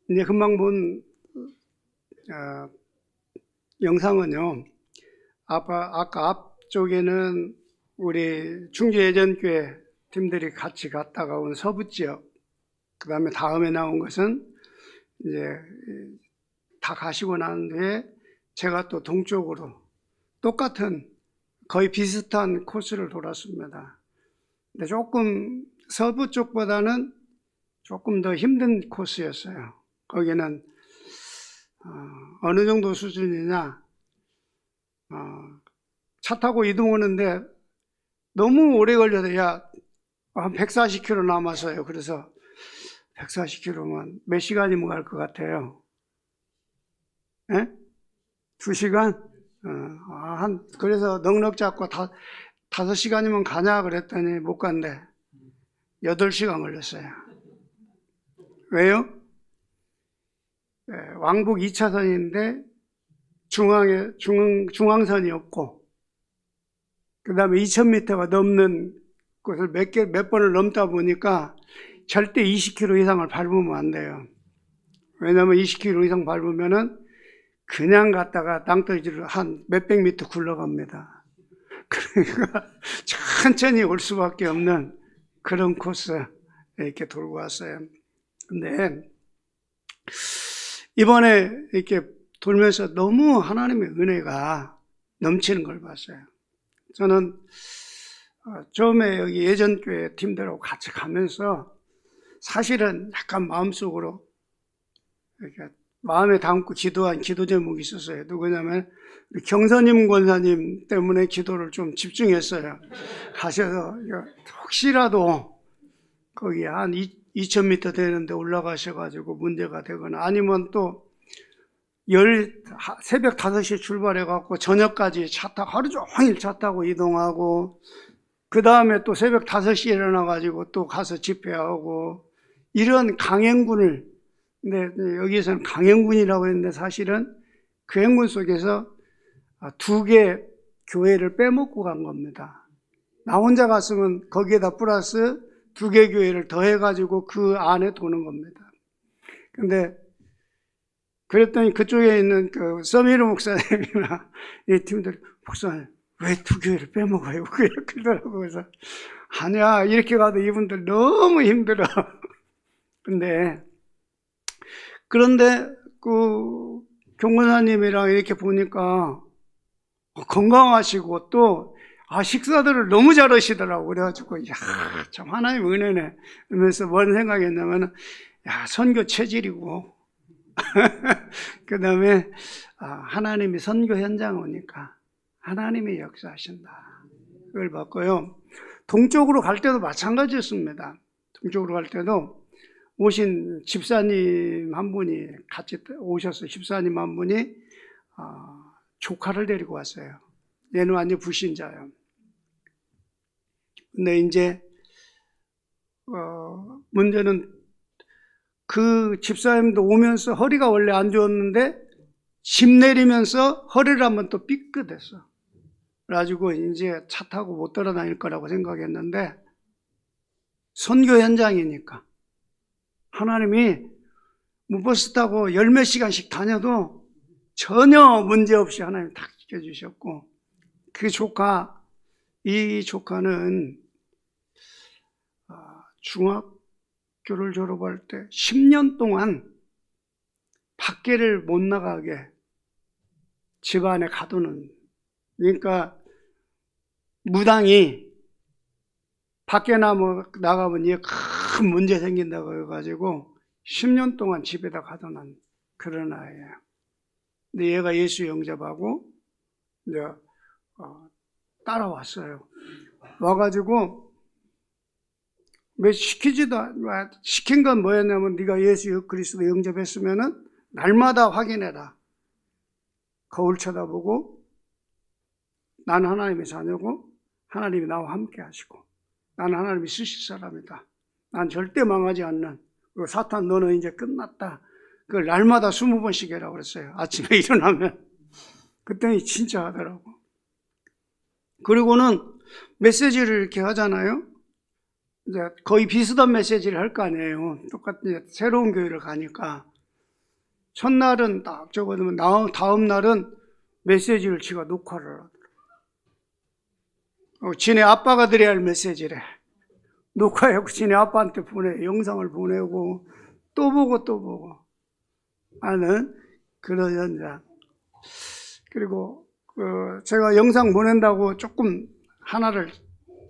이제 금방 본 영상은요, 아까 앞쪽에는 우리 충주예전교회 팀들이 같이 갔다가 온 서부 지역, 그 다음에 나온 것은 이제 다 가시고 난 뒤에 제가 또 동쪽으로 똑같은 거의 비슷한 코스를 돌았습니다. 근데 조금 서부 쪽보다는 조금 더 힘든 코스였어요. 거기는 어느 정도 수준이냐, 차 타고 이동하는데 너무 오래 걸려서 한 140km 남았어요. 그래서 140km면 몇 시간이면 갈 것 같아요? 예? 2시간? 그래서 넉넉 잡고 5시간이면 가냐 그랬더니 못 간대. 8시간 걸렸어요. 왜요? 왕복 2차선인데 중앙선이 없고, 그 다음에 2000m가 넘는 곳을 몇 번을 넘다 보니까 절대 20km 이상을 밟으면 안 돼요. 왜냐하면 20km 이상 밟으면은 그냥 갔다가 낭떠러지로 한 몇백 미터 굴러갑니다. 그러니까 천천히 올 수밖에 없는 그런 코스 이렇게 돌고 왔어요. 근데 이번에 이렇게 돌면서 너무 하나님의 은혜가 넘치는 걸 봤어요. 저는 처음에 여기 예전교회 팀들하고 같이 가면서 사실은 약간 마음속으로 이렇게 마음에 담고 기도한 기도 제목이 있었어요. 누구냐면 경선임 권사님 때문에 기도를 좀 집중했어요. 가셔서 혹시라도 거기 한 2000m 되는데 올라가셔가지고 문제가 되거나, 아니면 또 새벽 5시에 출발해갖고 저녁까지 하루 종일 차 타고 이동하고, 그 다음에 또 새벽 5시에 일어나가지고 또 가서 집회하고, 이런 강행군을, 근데 여기에서는 강행군이라고 했는데 사실은 그 행군 속에서 2개 교회를 빼먹고 간 겁니다. 나 혼자 갔으면 거기에다 플러스 2개 교회를 더해가지고 그 안에 도는 겁니다. 근데 그랬더니 그쪽에 있는 그 서미르 목사님이나 이 팀들, 목사님 왜 2교회를 빼먹어요? 그러더라고요. 그래서 아니야, 이렇게 가도 이분들 너무 힘들어. 그런데 그 경건사님이랑 이렇게 보니까 건강하시고 또 식사들을 너무 잘하시더라고. 그래가지고 참 하나님 은혜네 이러면서 뭔 생각했냐면, 선교 체질이고 그 다음에 하나님이 선교 현장 오니까 하나님이 역사하신다, 그걸 봤고요. 동쪽으로 갈 때도 마찬가지였습니다. 동쪽으로 갈 때도 오신 집사님 한 분이 같이 오셔서, 집사님 한 분이 조카를 데리고 왔어요. 얘는 완전 불신자예요. 근데 이제 문제는 그 집사님도 오면서 허리가 원래 안 좋았는데 집 내리면서 허리를 한번 또 삐끗했어. 그래가지고 이제 차 타고 못 돌아다닐 거라고 생각했는데, 선교 현장이니까 하나님이 버스 타고 열 몇 시간씩 다녀도 전혀 문제없이 하나님 딱 지켜주셨고, 이 조카는 중학교를 졸업할 때 10년 동안 밖에를 못 나가게 집안에 가두는, 그러니까 무당이 밖에 나가면 얘 큰 문제 생긴다고 해가지고 10년 동안 집에다 가둬놓은 그런 아이예요. 근데 얘가 예수 영접하고 이제 따라왔어요. 와가지고 시킨 건 뭐였냐면, 네가 예수 그리스도 영접했으면은 날마다 확인해라. 거울 쳐다보고 나는 하나님의 자녀고 하나님이 나와 함께 하시고 나는 하나님이 쓰실 사람이다. 난 절대 망하지 않는, 그리고 사탄 너는 이제 끝났다. 그걸 날마다 20번씩 해라고 그랬어요. 아침에 일어나면. 그랬더니 진짜 하더라고. 그리고는 메시지를 이렇게 하잖아요. 이제 거의 비슷한 메시지를 할 거 아니에요. 똑같은 새로운 교회를 가니까 첫날은 딱 적어두면 다음 날은 메시지를 지가 녹화를 하더라고요. 지네 아빠가 드려야 할 메시지래. 녹화하고 지네 아빠한테 영상을 보내고 또 보고 하는 그런 현장. 그리고 제가 영상 보낸다고 조금 하나를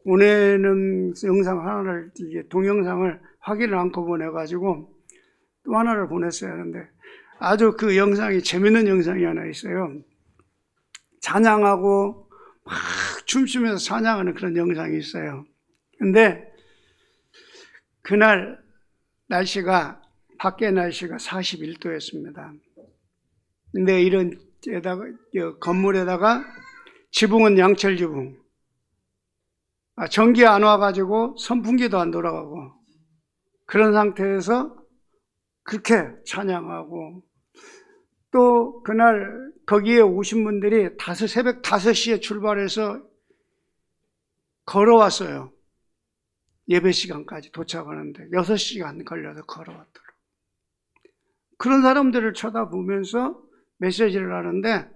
보내는 영상 하나를 이게 동영상을 확인을 않고 보내가지고 또 하나를 보냈어야 하는데 아주 그 영상이 재밌는 영상이 하나 있어요. 찬양하고 막 춤추면서 찬양하는 그런 영상이 있어요. 근데 그날 밖에 날씨가 41도였습니다. 근데 이런 건물에다가 지붕은 양철 지붕. 전기 안 와가지고 선풍기도 안 돌아가고 그런 상태에서 그렇게 찬양하고 또 그날 거기에 오신 분들이 새벽 5시에 출발해서 걸어왔어요. 예배 시간까지 도착하는데 6시간 걸려서 걸어왔더라고요. 그런 사람들을 쳐다보면서 메시지를 하는데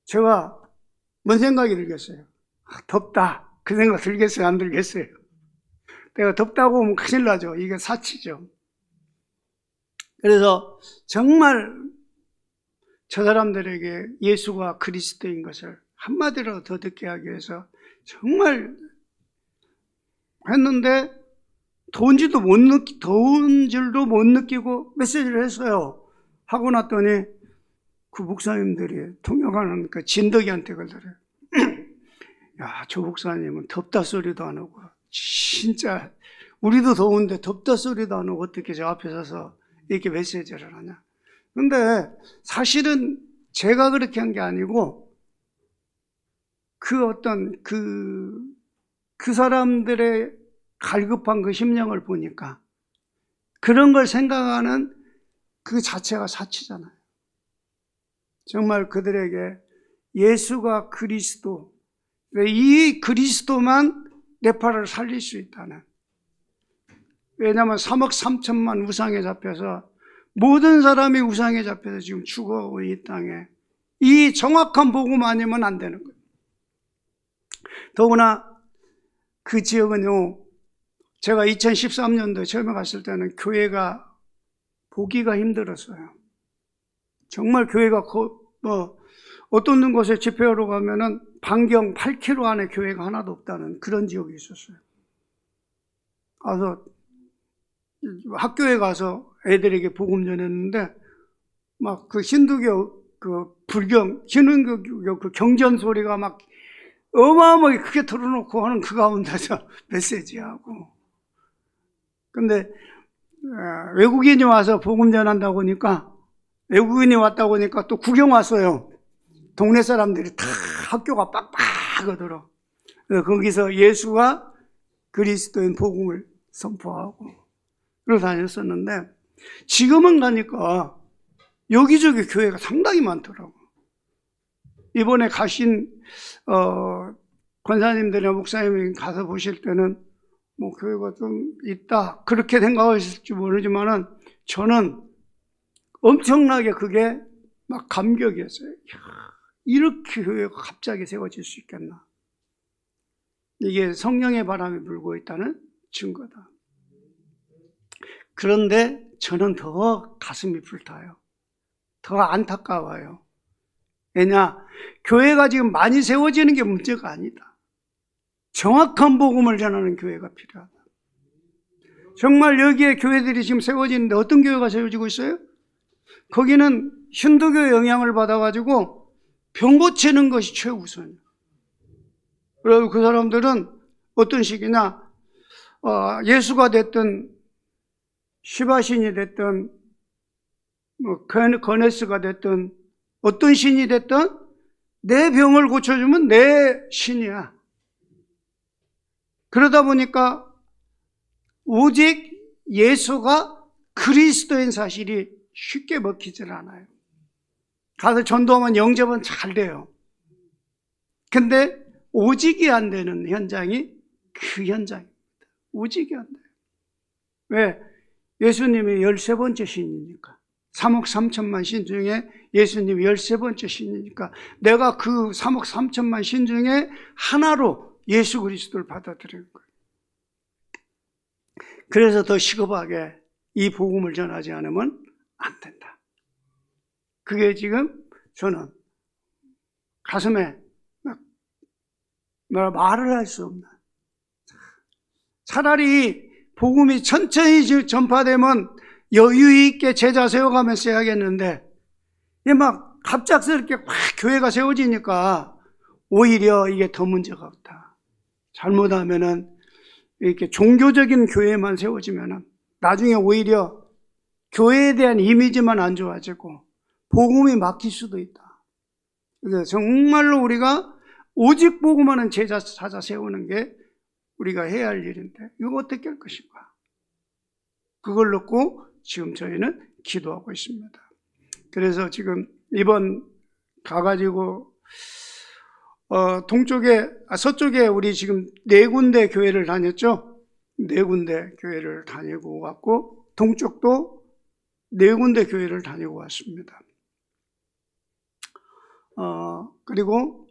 제가 뭔 생각이 들겠어요? 덥다. 그 생각 들겠어요? 안 들겠어요? 내가 덥다고 하면 큰일 나죠. 이게 사치죠. 그래서 정말 저 사람들에게 예수가 그리스도인 것을 한마디로 더 듣게 하기 위해서 정말 했는데 더운 줄도 못 느끼고 메시지를 했어요. 하고 났더니 그 목사님들이 통역하는 그 진덕이한테 그러더래요. 야, 저 목사님은 덥다 소리도 안 하고 진짜 우리도 더운데 덥다 소리도 안 하고 어떻게 저 앞에 서서 이렇게 메시지를 하냐. 근데 사실은 제가 그렇게 한 게 아니고 그 사람들의 갈급한 그 심령을 보니까 그런 걸 생각하는 그 자체가 사치잖아요. 정말 그들에게 예수가 그리스도, 이 그리스도만 네팔을 살릴 수 있다는. 왜냐하면 3억 3천만 우상에 잡혀서 모든 사람이 우상에 잡혀서 지금 죽어오고 이 땅에 이 정확한 복음 아니면 안 되는 거예요. 더구나 그 지역은요, 제가 2013년도에 처음에 갔을 때는 교회가 보기가 힘들었어요. 정말 교회가 어떤 곳에 집회하러 가면은 반경 8km 안에 교회가 하나도 없다는 그런 지역이 있었어요. 가서 학교에 가서 애들에게 복음 전했는데 막 그 힌두교 신흥교 그 경전 소리가 막 어마어마하게 크게 틀어놓고 하는 그 가운데서 메시지하고. 근데 외국인이 와서 복음 전한다고 하니까 외국인이 왔다고 하니까 또 구경 왔어요. 동네 사람들이 다 학교가 빡빡하더라. 거기서 예수가 그리스도인 복음을 선포하고 그러고 다녔었는데 지금은 가니까 여기저기 교회가 상당히 많더라고. 이번에 가신 권사님들이나 목사님이 가서 보실 때는 뭐 교회가 좀 있다 그렇게 생각하실지 모르지만은 저는 엄청나게 그게 막 감격이었어요. 이렇게 교회가 갑자기 세워질 수 있겠나. 이게 성령의 바람이 불고 있다는 증거다. 그런데 저는 더 가슴이 불타요. 더 안타까워요. 왜냐? 교회가 지금 많이 세워지는 게 문제가 아니다. 정확한 복음을 전하는 교회가 필요하다. 정말 여기에 교회들이 지금 세워지는데 어떤 교회가 세워지고 있어요? 거기는 힌두교의 영향을 받아가지고 병 고치는 것이 최우선이에요. 그리고 그 사람들은 어떤 식이냐, 예수가 됐든 시바신이 됐든 거네스가 됐든 어떤 신이 됐든 내 병을 고쳐주면 내 신이야. 그러다 보니까 오직 예수가 그리스도인 사실이 쉽게 먹히질 않아요. 가서 전도하면 영접은 잘 돼요. 근데 오직이 안 되는 현장이 그 현장입니다. 오지게 한다. 왜? 예수님이 13번째 신이니까. 3억 3천만 신 중에 예수님이 13번째 신이니까 내가 그 3억 3천만 신 중에 하나로 예수 그리스도를 받아들이는 거예요. 그래서 더 시급하게 이 복음을 전하지 않으면 안 된다. 그게 저는 가슴에 말을 할 수 없는, 차라리 복음이 천천히 전파되면 여유 있게 제자 세워가면서 해야겠는데, 막 갑작스럽게 막 교회가 세워지니까 오히려 이게 더 문제가 없다. 잘못하면은 이렇게 종교적인 교회만 세워지면은 나중에 오히려 교회에 대한 이미지만 안 좋아지고 복음이 막힐 수도 있다. 그래서 정말로 우리가 오직 복음하는 제자 찾아 세우는 게 우리가 해야 할 일인데 이거 어떻게 할 것인가? 그걸 놓고 지금 저희는 기도하고 있습니다. 그래서 지금 이번 가가지고 서쪽에 우리 지금 4군데 교회를 다녔죠? 4군데 교회를 다니고 왔고, 동쪽도 4군데 교회를 다니고 왔습니다. 그리고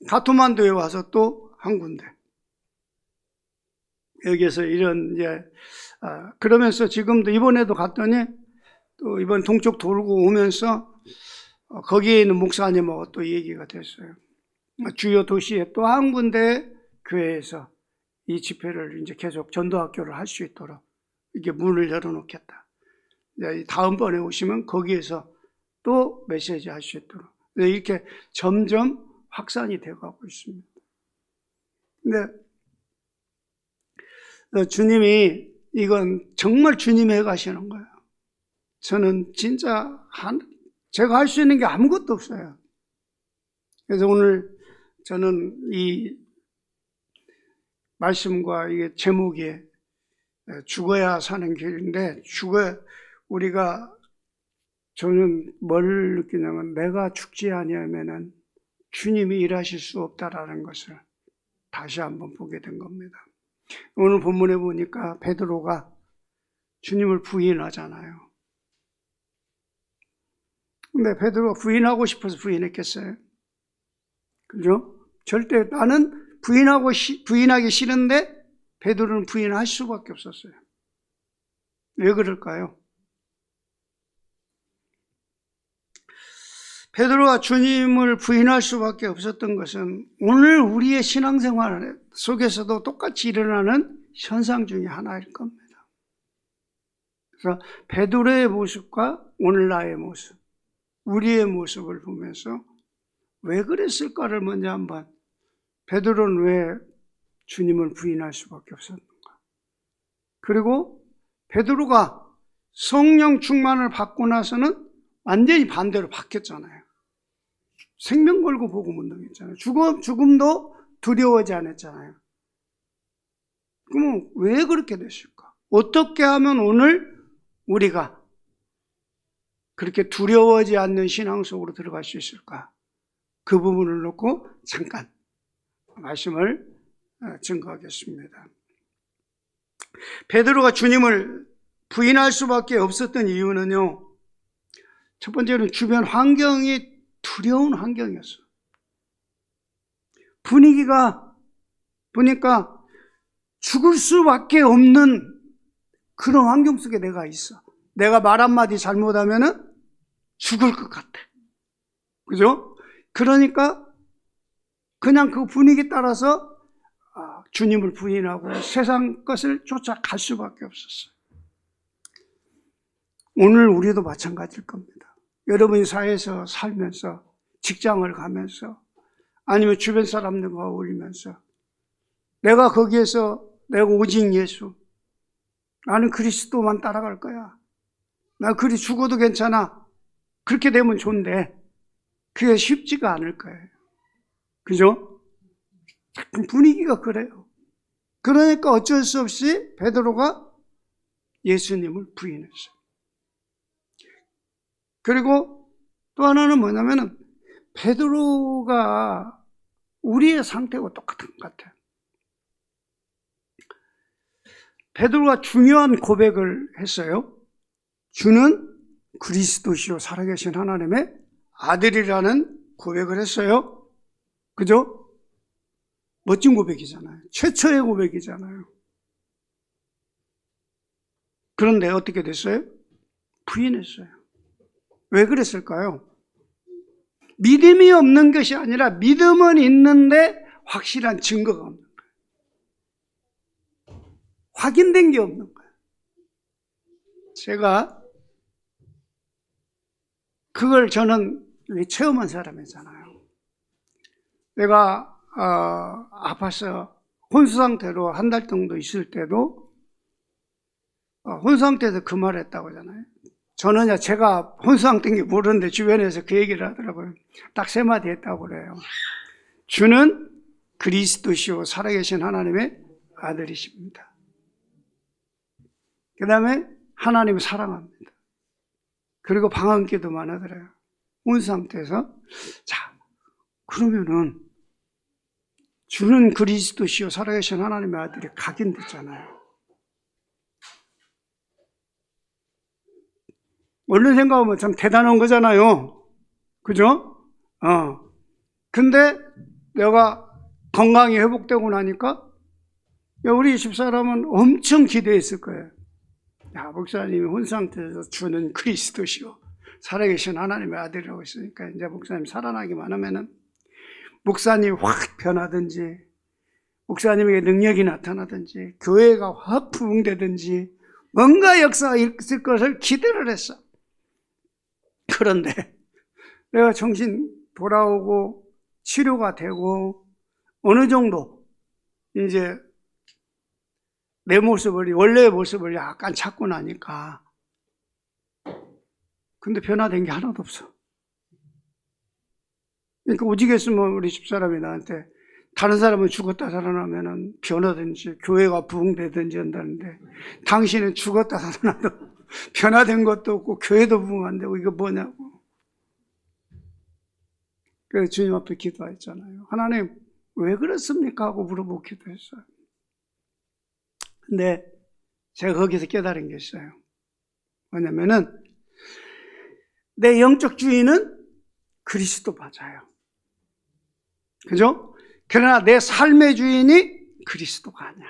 가토만두에 와서 또 한 군데. 여기에서 그러면서 지금도 이번에도 갔더니 또 이번 동쪽 돌고 오면서 거기에 있는 목사님하고 또 얘기가 됐어요. 주요 도시에 또 한 군데 교회에서 이 집회를 이제 계속 전도학교를 할 수 있도록 이렇게 문을 열어놓겠다. 다음번에 오시면 거기에서 또 메시지 할 수 있도록 이렇게 점점 확산이 되어가고 있습니다. 근데 주님이 이건 정말 주님이 해가시는 거예요. 저는 진짜 제가 할 수 있는 게 아무것도 없어요. 그래서 오늘 저는 이 말씀과 이게 제목이 죽어야 사는 길인데, 저는 뭘 느끼냐면 내가 죽지 아니하면은 주님이 일하실 수 없다라는 것을 다시 한번 보게 된 겁니다. 오늘 본문에 보니까 베드로가 주님을 부인하잖아요. 근데 베드로가 부인하고 싶어서 부인했겠어요? 그죠? 절대 나는 부인하기 싫은데 베드로는 부인할 수밖에 없었어요. 왜 그럴까요? 베드로가 주님을 부인할 수밖에 없었던 것은 오늘 우리의 신앙생활 속에서도 똑같이 일어나는 현상 중에 하나일 겁니다. 그래서 베드로의 모습과 오늘 나의 모습, 우리의 모습을 보면서 왜 그랬을까를 먼저 한번, 베드로는 왜 주님을 부인할 수밖에 없었는가? 그리고 베드로가 성령 충만을 받고 나서는 완전히 반대로 바뀌었잖아요. 생명 걸고 복음 운동했잖아요. 죽음도 두려워하지 않았잖아요. 그러면 왜 그렇게 됐을까? 어떻게 하면 오늘 우리가 그렇게 두려워하지 않는 신앙 속으로 들어갈 수 있을까? 그 부분을 놓고 잠깐 말씀을 증거하겠습니다. 베드로가 주님을 부인할 수밖에 없었던 이유는요, 첫 번째는 주변 환경이 두려운 환경이었어요. 분위기가 보니까 죽을 수밖에 없는 그런 환경 속에 내가 있어. 내가 말 한마디 잘못하면은 죽을 것 같아. 그죠? 그러니까 그냥 그 분위기 따라서 주님을 부인하고 세상 것을 쫓아갈 수밖에 없었어요. 오늘 우리도 마찬가지일 겁니다. 여러분이 사회에서 살면서, 직장을 가면서, 아니면 주변 사람들과 어울리면서 내가 거기에서 내가 오직 예수, 나는 그리스도만 따라갈 거야, 나 그리 죽어도 괜찮아, 그렇게 되면 좋은데 그게 쉽지가 않을 거예요. 그죠? 분위기가 그래요. 그러니까 어쩔 수 없이 베드로가 예수님을 부인했어요. 그리고 또 하나는 뭐냐면은 베드로가 우리의 상태하고 똑같은 것 같아요. 베드로가 중요한 고백을 했어요. 주는 그리스도시요 살아계신 하나님의 아들이라는 고백을 했어요. 그죠? 멋진 고백이잖아요. 최초의 고백이잖아요. 그런데 어떻게 됐어요? 부인했어요. 왜 그랬을까요? 믿음이 없는 것이 아니라 믿음은 있는데 확실한 증거가 없는 거예요. 확인된 게 없는 거예요. 제가 그걸 저는 체험한 사람이잖아요. 내가 아파서 혼수 상태로 한 달 정도 있을 때도 혼수 상태에서 그 말을 했다고 하잖아요. 저는 제가 혼수 상태인 게 모르는데 주변에서 그 얘기를 하더라고요. 딱 3마디 했다고 그래요. 주는 그리스도시요 살아계신 하나님의 아들이십니다. 그 다음에 하나님을 사랑합니다. 그리고 방언기도만 하더래요. 혼수 상태에서. 자, 그러면은 주는 그리스도시요 살아계신 하나님의 아들이 각인됐잖아요. 얼른 생각하면 참 대단한 거잖아요. 그죠? 근데 내가 건강이 회복되고 나니까 우리 집사람은 엄청 기대했을 거예요. 야, 목사님이 혼수 상태에서 주는 그리스도시요 살아계신 하나님의 아들이라고 했으니까 이제 목사님 살아나기만 하면은 목사님이 확 변하든지 목사님에게 능력이 나타나든지 교회가 확 부흥되든지 뭔가 역사가 있을 것을 기대를 했어. 그런데 내가 정신 돌아오고 치료가 되고 어느 정도 이제 내 모습을, 원래의 모습을 약간 찾고 나니까 근데 변화된 게 하나도 없어. 그러니까 오직했으면 우리 집사람이 나한테 다른 사람은 죽었다 살아나면은 변하든지 교회가 부흥되든지 한다는데 당신은 죽었다 살아나도 변화된 것도 없고 교회도 부흥 안 되고 이거 뭐냐고. 그래서 주님 앞에 기도했잖아요. 하나님 왜 그렇습니까? 하고 물어보고 기도했어요. 근데 제가 거기서 깨달은 게 있어요. 뭐냐면은 내 영적 주인은 그리스도 맞아요. 그죠? 그러나 내 삶의 주인이 그리스도가 아니야.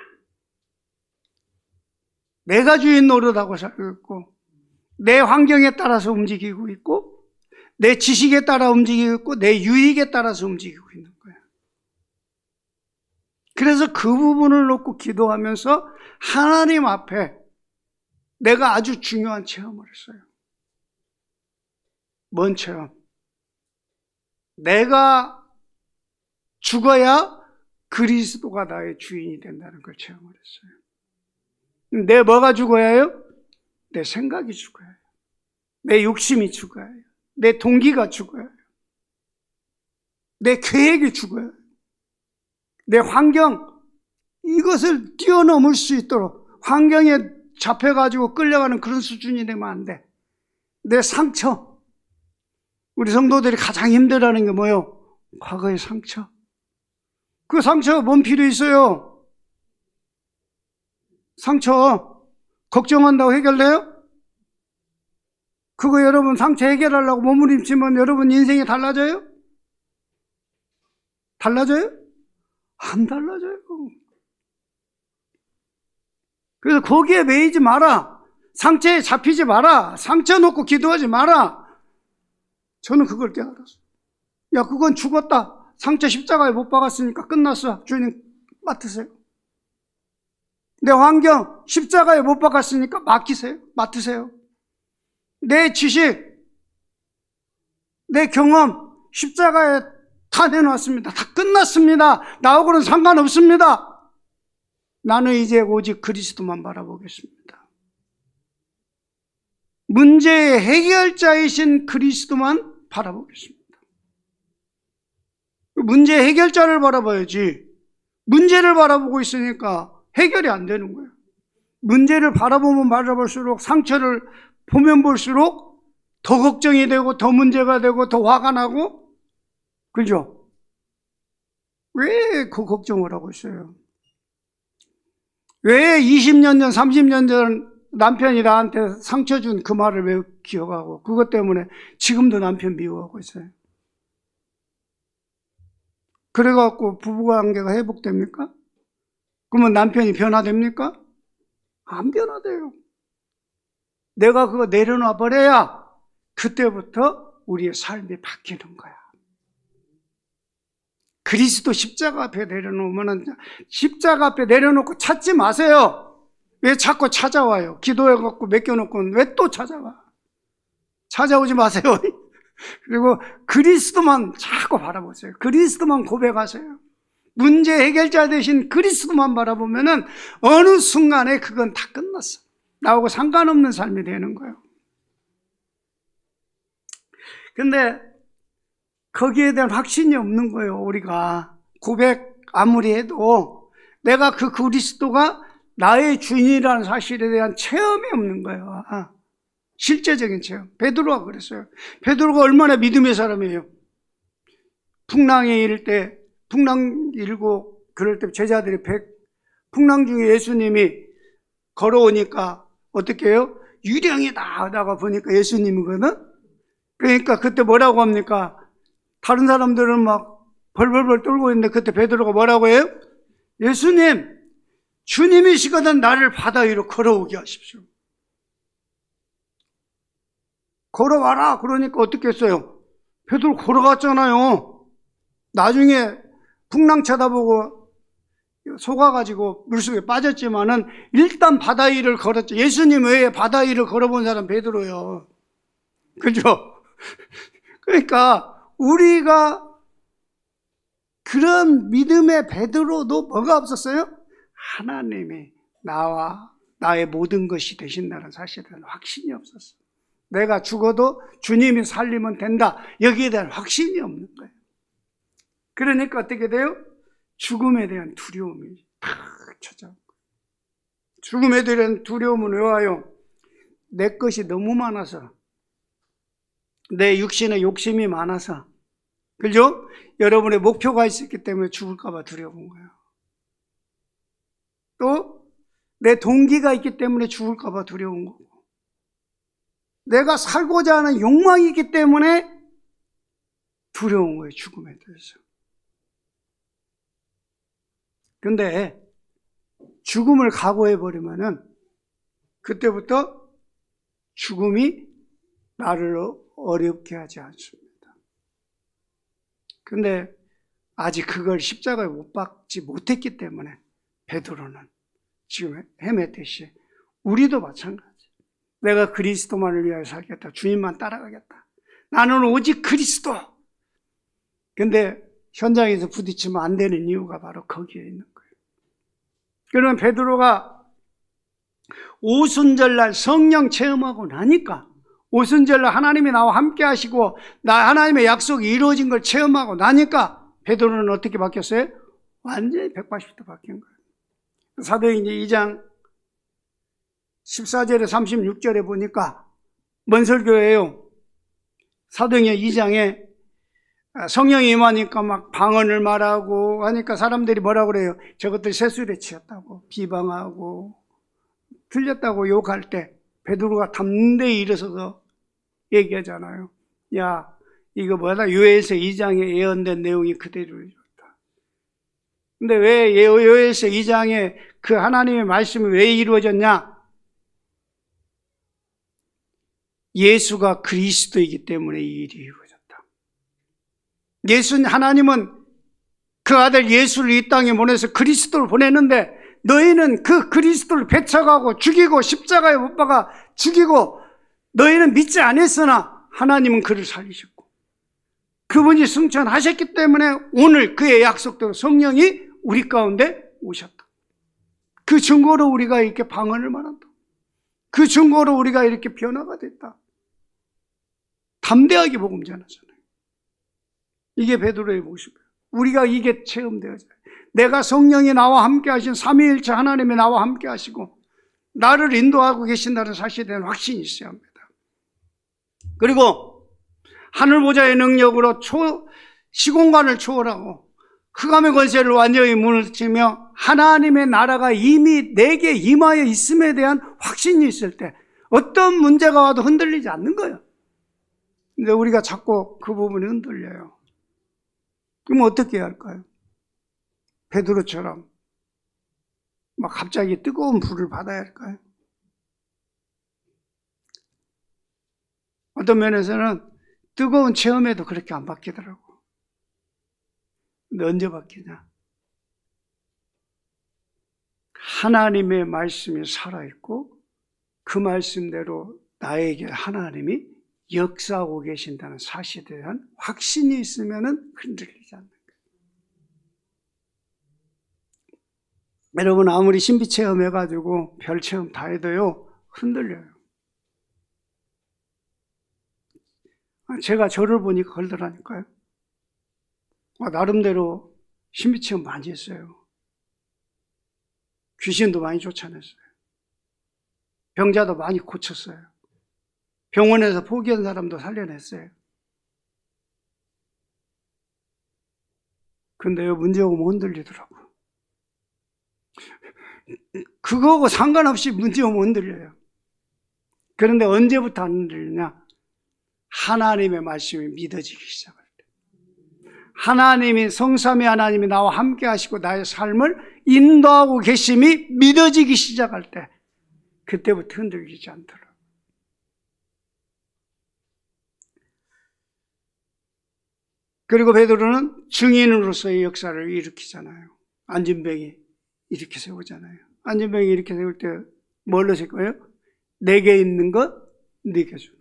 내가 주인 노릇하고 살고 있고 내 환경에 따라서 움직이고 있고 내 지식에 따라 움직이고 있고 내 유익에 따라서 움직이고 있는 거야. 그래서 그 부분을 놓고 기도하면서 하나님 앞에 내가 아주 중요한 체험을 했어요. 뭔 체험? 내가 죽어야 그리스도가 나의 주인이 된다는 걸 체험을 했어요. 내 뭐가 죽어야 해요? 내 생각이 죽어야 해요. 내 욕심이 죽어야 해요. 내 동기가 죽어야 해요. 내 계획이 죽어야 해요. 내 환경, 이것을 뛰어넘을 수 있도록 환경에 잡혀가지고 끌려가는 그런 수준이 되면 안 돼. 내 상처, 우리 성도들이 가장 힘들어하는 게 뭐예요? 과거의 상처. 그 상처가 뭔 필요 있어요? 상처 걱정한다고 해결돼요? 그거 여러분 상처 해결하려고 몸부림치면 여러분 인생이 달라져요? 달라져요? 안 달라져요. 그래서 거기에 매이지 마라. 상처에 잡히지 마라. 상처 놓고 기도하지 마라. 저는 그걸 깨달았어요. 야, 그건 죽었다. 상처 십자가에 못 박았으니까 끝났어. 주님 맡으세요. 내 환경 십자가에 못 박았으니까 맡으세요. 내 지식, 내 경험 십자가에 다 내놓았습니다. 다 끝났습니다. 나하고는 상관없습니다. 나는 이제 오직 그리스도만 바라보겠습니다. 문제의 해결자이신 그리스도만 바라보겠습니다. 문제 해결자를 바라봐야지. 문제를 바라보고 있으니까 해결이 안 되는 거예요. 문제를 바라보면 바라볼수록 상처를 보면 볼수록 더 걱정이 되고 더 문제가 되고 더 화가 나고, 그죠? 왜 그 걱정을 하고 있어요? 왜 20년 전, 30년 전 남편이 나한테 상처 준 그 말을 왜 기억하고 그것 때문에 지금도 남편 미워하고 있어요? 그래갖고 부부관계가 회복됩니까? 그러면 남편이 변화됩니까? 안 변화돼요. 내가 그거 내려놔 버려야 그때부터 우리의 삶이 바뀌는 거야. 그리스도 십자가 앞에 내려놓으면 십자가 앞에 내려놓고 찾지 마세요. 왜 자꾸 찾아와요? 기도해갖고 맡겨놓고 왜 또 찾아와? 찾아오지 마세요. 그리고 그리스도만 자꾸 바라보세요. 그리스도만 고백하세요. 문제 해결자 대신 그리스도만 바라보면은 어느 순간에 그건 다 끝났어. 나하고 상관없는 삶이 되는 거예요. 근데 거기에 대한 확신이 없는 거예요. 우리가 고백 아무리 해도 내가 그 그리스도가 나의 주인이라는 사실에 대한 체험이 없는 거예요. 실제적인 체험. 베드로가 그랬어요. 베드로가 얼마나 믿음의 사람이에요. 풍랑에 이를 때, 풍랑 일고 그럴 때 제자들이 풍랑 중에 예수님이 걸어오니까 어떻게 해요? 유령이다 하다가 보니까 예수님이거든. 그러니까 그때 뭐라고 합니까? 다른 사람들은 막 벌벌벌 떨고 있는데 그때 베드로가 뭐라고 해요? 예수님, 주님이시거든 나를 바다 위로 걸어오게 하십시오. 걸어와라. 그러니까 어떻게 했어요? 베드로 걸어갔잖아요. 나중에 풍랑 쳐다보고 속아가지고 물속에 빠졌지만은 일단 바다 위를 걸었죠. 예수님 외에 바다 위를 걸어본 사람 베드로요. 그죠? 그러니까 우리가 그런 믿음의 베드로도 뭐가 없었어요? 하나님이 나와 나의 모든 것이 되신다는 사실에 대한 확신이 없었어요. 내가 죽어도 주님이 살리면 된다. 여기에 대한 확신이 없는 거예요. 그러니까 어떻게 돼요? 죽음에 대한 두려움이 탁 찾아오고. 죽음에 대한 두려움은 왜 와요? 내 것이 너무 많아서, 내 육신의 욕심이 많아서, 그죠? 여러분의 목표가 있었기 때문에 죽을까 봐 두려운 거예요. 또 내 동기가 있기 때문에 죽을까 봐 두려운 거고, 내가 살고자 하는 욕망이 있기 때문에 두려운 거예요. 죽음에 대해서. 근데 죽음을 각오해버리면은 그때부터 죽음이 나를 어렵게 하지 않습니다. 근데 아직 그걸 십자가에 못 박지 못했기 때문에 베드로는 지금 헤매듯이, 우리도 마찬가지. 내가 그리스도만을 위하여 살겠다. 주님만 따라가겠다. 나는 오직 그리스도. 근데 현장에서 부딪히면 안 되는 이유가 바로 거기에 있는 거예요. 그러면 베드로가 오순절날 성령 체험하고 나니까, 오순절날 하나님이 나와 함께 하시고 하나님의 약속이 이루어진 걸 체험하고 나니까 베드로는 어떻게 바뀌었어요? 완전히 180도 바뀐 거예요. 사도행전 2장 14절에 36절에 보니까 뭔 설교예요? 사도행전 2장에 성령이 임하니까 막 방언을 말하고 하니까 사람들이 뭐라고 그래요? 저것들 세술에 치였다고 비방하고 틀렸다고 욕할 때 베드로가 담대히 일어서서 얘기하잖아요. 야, 이거 뭐다? 요엘서 2장에 예언된 내용이 그대로 이뤘다. 근데 왜 요엘서 2장에 그 하나님의 말씀이 왜 이루어졌냐? 예수가 그리스도이기 때문에 이 일이 이루어졌다. 하나님은 그 아들 예수를 이 땅에 보내서 그리스도를 보냈는데 너희는 그 그리스도를 배척하고 죽이고 십자가에 못 박아 죽이고 너희는 믿지 않았으나 하나님은 그를 살리셨고 그분이 승천하셨기 때문에 오늘 그의 약속대로 성령이 우리 가운데 오셨다. 그 증거로 우리가 이렇게 방언을 말한다. 그 증거로 우리가 이렇게 변화가 됐다. 담대하게 복음 전하잖아요. 이게 베드로의 모습이에요. 우리가 이게 체험되어져요. 내가 성령이 나와 함께 하신 삼위일체 하나님이 나와 함께 하시고 나를 인도하고 계신다는 사실에 대한 확신이 있어야 합니다. 그리고 하늘 보좌의 능력으로 시공간을 초월하고 흑암의 권세를 완전히 무너뜨리며 하나님의 나라가 이미 내게 임하여 있음에 대한 확신이 있을 때 어떤 문제가 와도 흔들리지 않는 거예요. 근데 우리가 자꾸 그 부분이 흔들려요. 그럼 어떻게 해야 할까요? 베드로처럼 막 갑자기 뜨거운 불을 받아야 할까요? 어떤 면에서는 뜨거운 체험에도 그렇게 안 바뀌더라고. 근데 언제 바뀌냐? 하나님의 말씀이 살아있고 그 말씀대로 나에게 하나님이 역사하고 계신다는 사실에 대한 확신이 있으면 흔들리지 않는 거예요. 여러분 아무리 신비 체험해가지고 별 체험 다 해도요 흔들려요. 제가 저를 보니까 그러더라니까요. 나름대로 신비 체험 많이 했어요. 귀신도 많이 쫓아냈어요. 병자도 많이 고쳤어요. 병원에서 포기한 사람도 살려냈어요. 근데요, 문제 오면 흔들리더라고. 그거하고 상관없이 문제 오면 흔들려요. 그런데 언제부터 안 흔들리냐? 하나님의 말씀이 믿어지기 시작할 때. 하나님이, 성삼위 하나님이 나와 함께 하시고 나의 삶을 인도하고 계심이 믿어지기 시작할 때, 그때부터 흔들리지 않더라고요. 그리고 베드로는 증인으로서의 역사를 일으키잖아요. 안진뱅이 이렇게 세우잖아요. 안진뱅이 이렇게 세울 때 뭘로 세울 거예요? 내게 있는 것 네게 주노.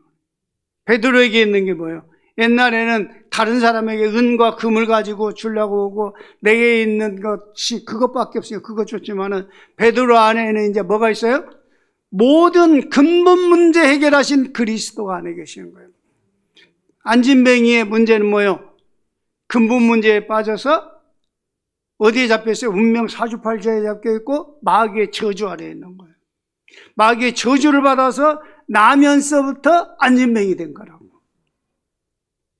베드로에게 있는 게 뭐예요? 옛날에는 다른 사람에게 은과 금을 가지고 주려고 오고 내게 있는 것이 그것밖에 없어요. 그거 줬지만은 베드로 안에는 이제 뭐가 있어요? 모든 근본 문제 해결하신 그리스도가 안에 계시는 거예요. 안진뱅이의 문제는 뭐예요? 근본 문제에 빠져서 어디에 잡혀있어요? 운명 사주팔자에 잡혀있고 마귀의 저주 아래에 있는 거예요. 마귀의 저주를 받아서 나면서부터 안진뱅이 된 거라고.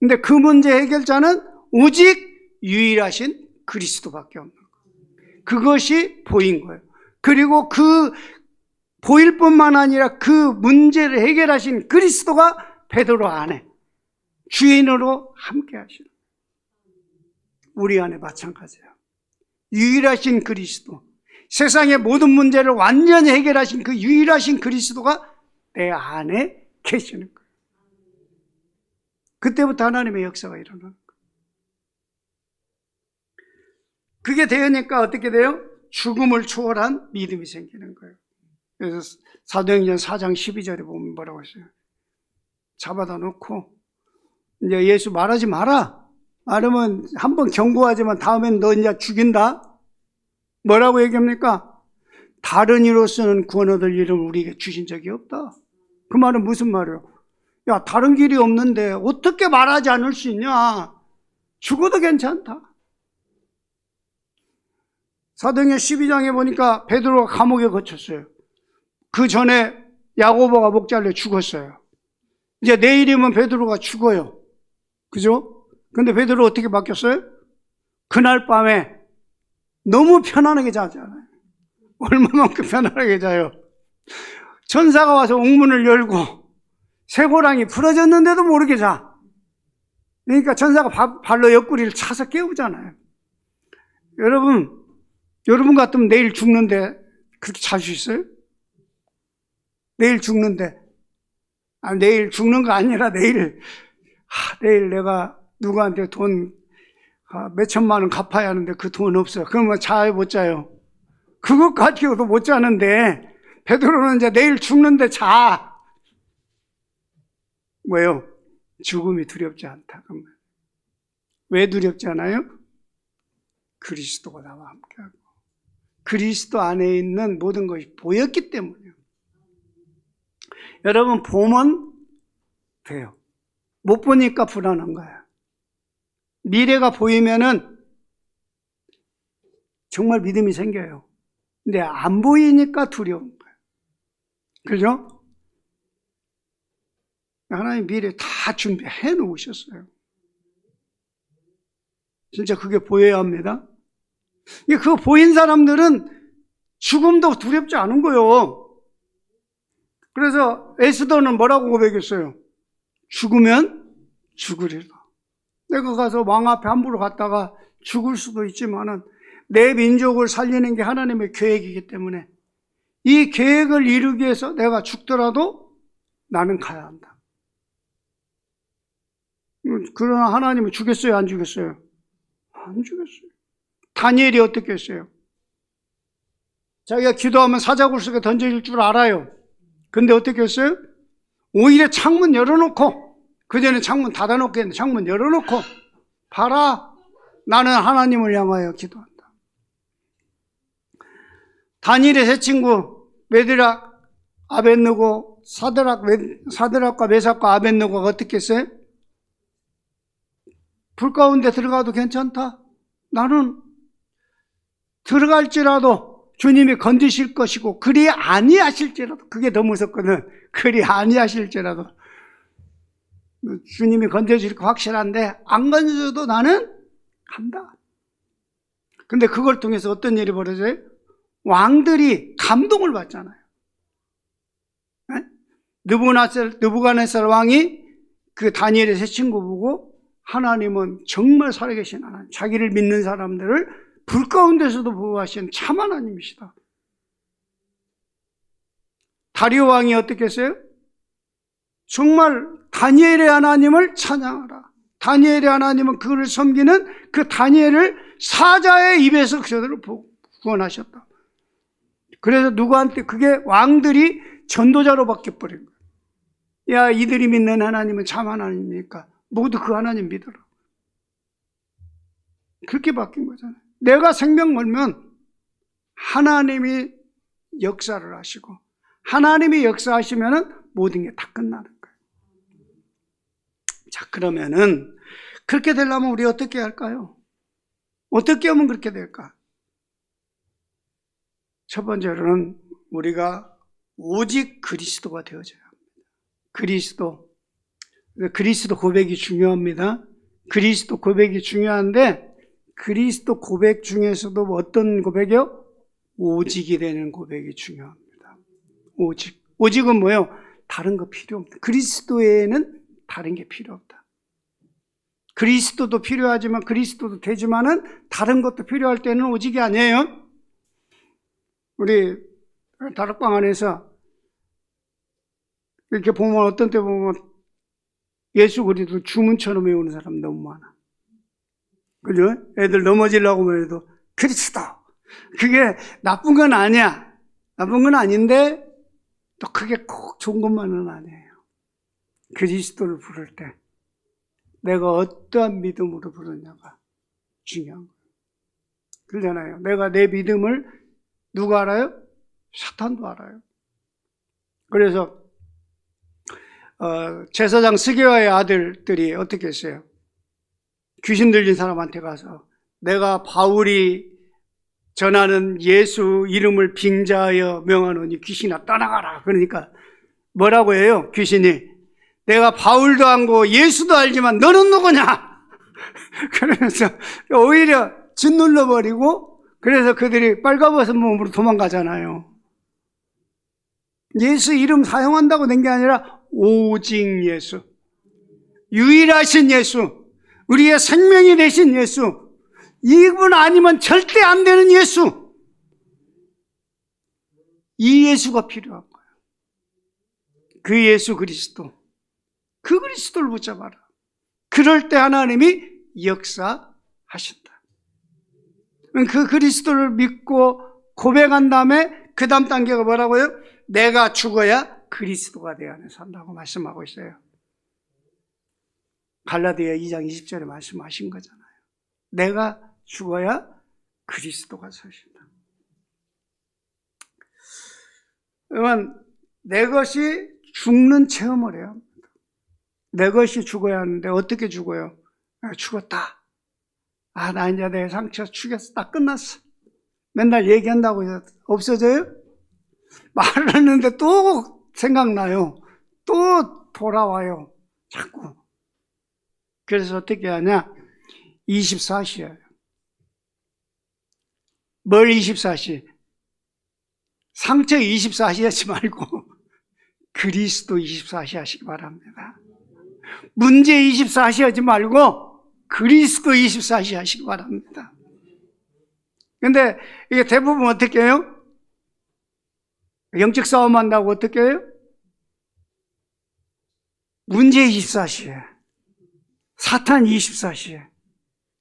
근데 그 문제 해결자는 오직 유일하신 그리스도밖에 없는 거예요. 그것이 보인 거예요. 그리고 그 보일 뿐만 아니라 그 문제를 해결하신 그리스도가 베드로 안에 주인으로 함께 하시는 거예요. 우리 안에 마찬가지예요. 유일하신 그리스도, 세상의 모든 문제를 완전히 해결하신 그 유일하신 그리스도가 내 안에 계시는 거예요. 그때부터 하나님의 역사가 일어나는 거예요. 그게 되니까 어떻게 돼요? 죽음을 초월한 믿음이 생기는 거예요. 그래서 사도행전 4장 12절에 보면 뭐라고 했어요? 잡아다 놓고 이제 예수 말하지 마라. 말하면 한번 경고하지만 다음엔 너 이제 죽인다. 뭐라고 얘기합니까? 다른 이로서는 구원 얻을 일을 우리에게 주신 적이 없다. 그 말은 무슨 말이에요? 야, 다른 길이 없는데 어떻게 말하지 않을 수 있냐? 죽어도 괜찮다. 사도행전 12장에 보니까 베드로가 감옥에 갇혔어요. 그 전에 야고보가 목 잘려 죽었어요. 이제 내일이면 베드로가 죽어요. 그죠? 근데 베드로 어떻게 바뀌었어요? 그날 밤에 너무 편안하게 자잖아요. 얼마만큼 편안하게 자요? 천사가 와서 옥문을 열고 쇠고랑이 부러졌는데도 모르게 자. 그러니까 천사가 발로 옆구리를 차서 깨우잖아요. 여러분 같으면 내일 죽는데 그렇게 잘 수 있어요? 내일 죽는데, 내일 죽는 거 아니라 내일 내가 누구한테 돈 몇천만 원 갚아야 하는데 그 돈 없어. 그러면 잘 못 자요. 그것 가지고도 못 자는데 베드로는 이제 내일 죽는데 자. 왜요? 죽음이 두렵지 않다. 왜 두렵지 않아요? 그리스도가 나와 함께하고 그리스도 안에 있는 모든 것이 보였기 때문이에요. 여러분 보면 돼요. 못 보니까 불안한 거야. 미래가 보이면은 정말 믿음이 생겨요. 근데 안 보이니까 두려운 거예요. 그죠? 하나님 미래 다 준비해 놓으셨어요. 진짜 그게 보여야 합니다. 그거 보인 사람들은 죽음도 두렵지 않은 거예요. 그래서 에스더는 뭐라고 고백했어요? 죽으면 죽으리라. 내가 가서 왕 앞에 함부로 갔다가 죽을 수도 있지만은 내 민족을 살리는 게 하나님의 계획이기 때문에 이 계획을 이루기 위해서 내가 죽더라도 나는 가야 한다. 그러나 하나님은 죽였어요, 안 죽였어요? 안 죽였어요. 다니엘이 어떻게 했어요? 자기가 기도하면 사자굴 속에 던져질 줄 알아요. 근데 어떻게 했어요? 오히려 창문 열어놓고, 그전에 창문 닫아놓고 했는데 창문 열어놓고, 봐라, 나는 하나님을 향하여 기도한다. 다니엘의 세 친구 메드락, 아벳느고, 사드락과 메삭과 아벳느고가 어떻게 했어요? 불 가운데 들어가도 괜찮다. 나는 들어갈지라도 주님이 건지실 것이고 그리 아니하실지라도, 그게 더 무섭거든. 그리 아니하실지라도 주님이 건져줄 거 확실한데 안 건져줘도 나는 간다. 근데 그걸 통해서 어떤 일이 벌어져요? 왕들이 감동을 받잖아요. 느부갓네살 왕이 그 다니엘의 세 친구 보고 하나님은 정말 살아계신 하나님, 자기를 믿는 사람들을 불 가운데서도 보호하신 참 하나님이시다. 다리오 왕이 어떻게 했어요? 정말 다니엘의 하나님을 찬양하라. 다니엘의 하나님은 그를 섬기는 그 다니엘을 사자의 입에서 그대로 구원하셨다. 그래서 누구한테, 그게 왕들이 전도자로 바뀌어버린 거예요. 야, 이들이 믿는 하나님은 참 하나님입니까? 모두 그 하나님 믿어라. 그렇게 바뀐 거잖아요. 내가 생명 걸면 하나님이 역사를 하시고, 하나님이 역사하시면은 모든 게 다 끝나는 거예요. 자, 그러면은 그렇게 되려면 우리 어떻게 할까요? 어떻게 하면 그렇게 될까? 첫 번째로는 우리가 오직 그리스도가 되어져야 합니다. 그리스도 고백이 중요합니다. 그리스도 고백이 중요한데, 그리스도 고백 중에서도 어떤 고백이요? 오직이 되는 고백이 중요합니다. 오직은 뭐예요? 다른 거 필요 없다. 그리스도에는 다른 게 필요 없다. 그리스도도 필요하지만, 그리스도도 되지만은 다른 것도 필요할 때는 오직이 아니에요. 우리 다락방 안에서 이렇게 보면, 어떤 때 보면 예수 그리스도 주문처럼 외우는 사람 너무 많아. 그죠? 애들 넘어지려고 해도 그리스도. 그게 나쁜 건 아니야. 나쁜 건 아닌데 또 그게 꼭 좋은 것만은 아니에요. 그리스도를 부를 때 내가 어떠한 믿음으로 부르냐가 중요한 거예요. 그러잖아요. 내가 내 믿음을 누가 알아요? 사탄도 알아요. 그래서 제사장 스게와의 아들들이 어떻게 했어요? 귀신 들린 사람한테 가서 내가 바울이 전하는 예수 이름을 빙자하여 명하노니 귀신아 떠나가라. 그러니까 뭐라고 해요? 귀신이 내가 바울도 알고 예수도 알지만 너는 누구냐? 그러면서 오히려 짓눌러버리고, 그래서 그들이 빨가벗은 몸으로 도망가잖아요. 예수 이름 사용한다고 된 게 아니라 오직 예수, 유일하신 예수, 우리의 생명이 되신 예수, 이분 아니면 절대 안 되는 예수, 이 예수가 필요한 거예요. 그 예수 그리스도, 그 그리스도를 붙잡아라. 그럴 때 하나님이 역사하신다. 그 그리스도를 믿고 고백한 다음에 그 다음 단계가 뭐라고요? 내가 죽어야 그리스도가 내 안에 산다고 말씀하고 있어요. 갈라디아 2장 20절에 말씀하신 거잖아요. 내가 죽어야 그리스도가 사신다. 그러면 내 것이 죽는 체험을 해야 합니다. 내 것이 죽어야 하는데 어떻게 죽어요? 죽었다. 나 이제 내 상처 죽였어. 다 끝났어. 맨날 얘기한다고 해서 없어져요? 말을 했는데 또 생각나요. 또 돌아와요. 자꾸. 그래서 어떻게 하냐? 24시예요. 뭘 24시? 상처 24시 하지 말고 그리스도 24시 하시기 바랍니다. 문제 24시 하지 말고 그리스도 24시 하시기 바랍니다. 근데 이게 대부분 어떻게 해요? 영적 싸움 한다고 어떻게 해요? 문제 24시에, 사탄 24시에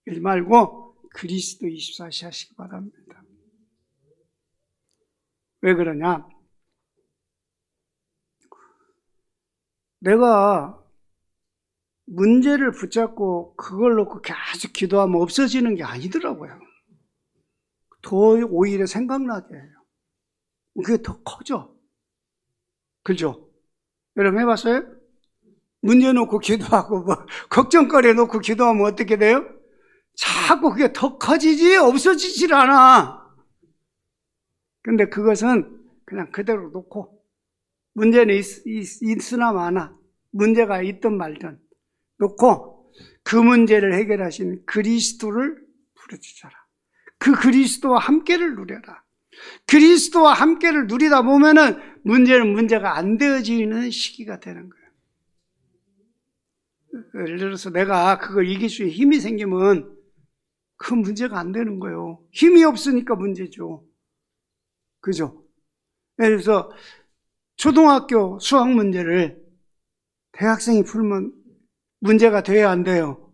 이러지 말고 그리스도 24시 하시기 바랍니다. 왜 그러냐? 내가 문제를 붙잡고 그걸 놓고 계속 기도하면 없어지는 게 아니더라고요. 더 오히려 생각나게 해요. 그게 더 커져. 그죠? 여러분 해봤어요? 문제 놓고 기도하고 걱정거리 놓고 기도하면 어떻게 돼요? 자꾸 그게 더 커지지 없어지질 않아. 근데 그것은 그냥 그대로 놓고 문제는 있으나 마나 문제가 있든 말든 놓고 그 문제를 해결하신 그리스도를 부르짖어라. 그 그리스도와 함께를 누려라. 그리스도와 함께를 누리다 보면은 문제는 문제가 안 되어지는 시기가 되는 거예요. 예를 들어서 내가 그걸 이길 수 있는 힘이 생기면 그 문제가 안 되는 거예요. 힘이 없으니까 문제죠. 그죠? 예를 들어서 초등학교 수학 문제를 대학생이 풀면 문제가 돼야 안 돼요?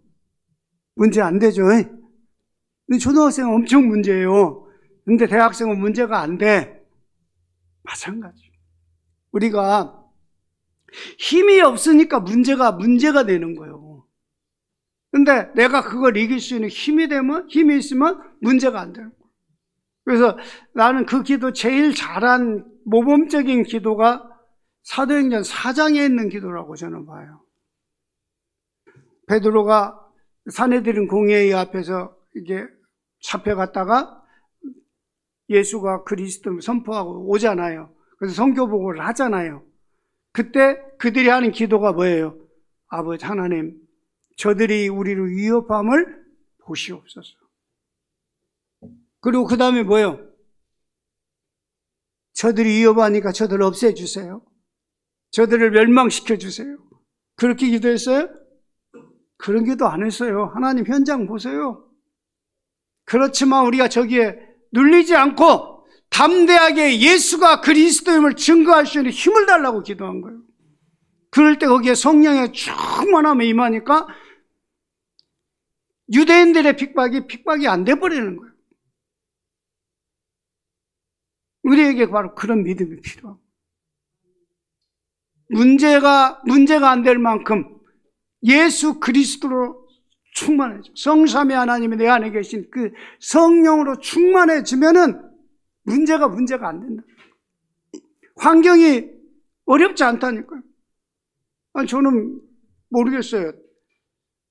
문제 안 되죠. 근데 초등학생은 엄청 문제예요. 근데 대학생은 문제가 안 돼. 마찬가지. 우리가 힘이 없으니까 문제가 되는 거예요. 근데 내가 그걸 이길 수 있는 힘이 있으면 문제가 안 되는 거예요. 그래서 나는 그 기도 제일 잘한 모범적인 기도가 사도행전 4장에 있는 기도라고 저는 봐요. 베드로가 사내들인 공회의 앞에서 이게 잡혀갔다가 예수가 그리스도를 선포하고 오잖아요. 그래서 선교복음을 하잖아요. 그때 그들이 하는 기도가 뭐예요? 아버지 하나님, 저들이 우리를 위협함을 보시옵소서. 그리고 그 다음에 뭐예요? 저들이 위협하니까 저들을 없애주세요. 저들을 멸망시켜주세요. 그렇게 기도했어요? 그런 기도 안 했어요. 하나님 현장 보세요. 그렇지만 우리가 저기에 눌리지 않고 담대하게 예수가 그리스도임을 증거할 수 있는 힘을 달라고 기도한 거예요. 그럴 때 거기에 성령의 충만함이 임하니까 유대인들의 핍박이 안 돼버리는 거예요. 우리에게 바로 그런 믿음이 필요하고, 문제가 안 될 만큼 예수 그리스도로 충만해져. 성삼위 하나님이 내 안에 계신 그 성령으로 충만해지면은 문제가 안 된다. 환경이 어렵지 않다니까요. 아니, 저는 모르겠어요.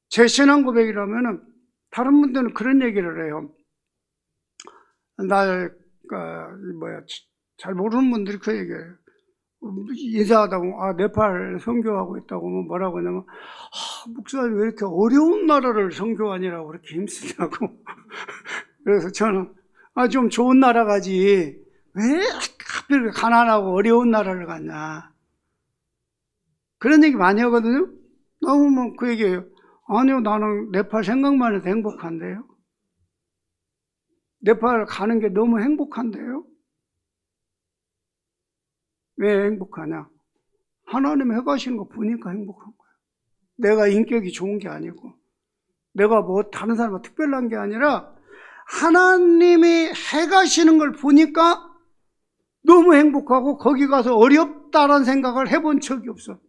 제 신앙 고백이라면은 다른 분들은 그런 얘기를 해요. 잘 모르는 분들이 그 얘기해요. 인사하다 보면, 네팔 선교하고 있다고 하면 뭐라고 하냐면, 목사님 왜 이렇게 어려운 나라를 선교하느라고 그렇게 힘쓰냐고. 그래서 저는, 좀 좋은 나라 가지. 왜 하필 가난하고 어려운 나라를 갔냐. 그런 얘기 많이 하거든요. 너무 그 얘기예요. 아니요, 나는 네팔 생각만 해도 행복한데요. 네팔 가는 게 너무 행복한데요. 왜 행복하냐? 하나님 해가시는 거 보니까 행복한 거야. 내가 인격이 좋은 게 아니고, 내가 뭐 다른 사람과 특별한 게 아니라 하나님이 해가시는 걸 보니까 너무 행복하고, 거기 가서 어렵다라는 생각을 해본 적이 없어.